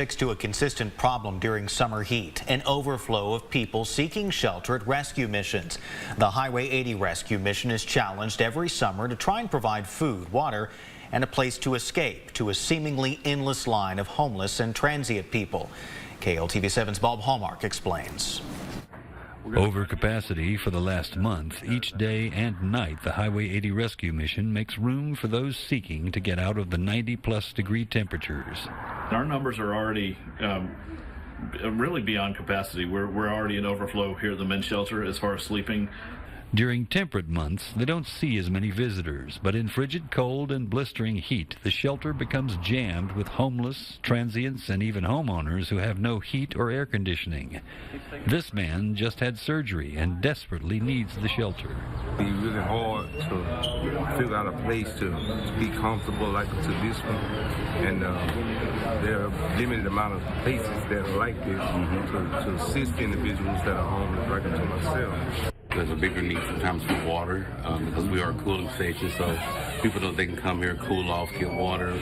To a consistent problem during summer heat, an overflow of people seeking shelter at rescue missions. The Highway 80 rescue mission is challenged every summer to try and provide food, water, and a place to escape to a seemingly endless line of homeless and transient people. KLTV7's Bob Hallmark explains. Overcapacity for the last month. Each day and night, the Highway 80 rescue mission makes room for those seeking to get out of the 90-plus degree temperatures. Our numbers are already really beyond capacity. We're already in overflow here at the men's shelter as far as sleeping. During temperate months, they don't see as many visitors, but in frigid cold and blistering heat, the shelter becomes jammed with homeless, transients, and even homeowners who have no heat or air conditioning. This man just had surgery and desperately needs the shelter. It's really hard to figure out a place to be comfortable like to this one, and there are limited amount of places that are like this to assist individuals that are homeless, like to myself. There's a bigger need sometimes for water because we are a cooling station, so people know they can come here, cool off, get water,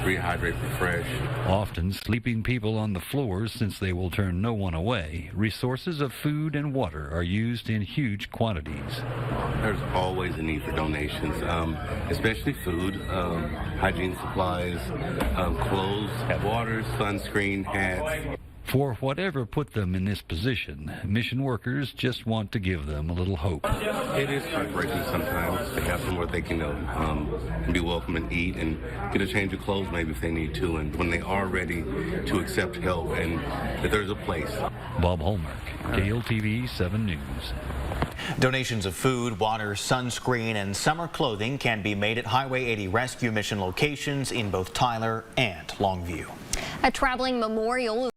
rehydrate, refresh. Often sleeping people on the floors since they will turn no one away. Resources of food and water are used in huge quantities. There's always a need for donations, especially food, hygiene supplies, clothes, water, sunscreen, hats. For whatever put them in this position, mission workers just want to give them a little hope. It is heartbreaking sometimes to have somewhere they can be welcome and eat and get a change of clothes maybe if they need to, and when they are ready to accept help and that there's a place. Bob Hallmark, KLTV 7 News. Donations of food, water, sunscreen, and summer clothing can be made at Highway 80 rescue mission locations in both Tyler and Longview. A traveling memorial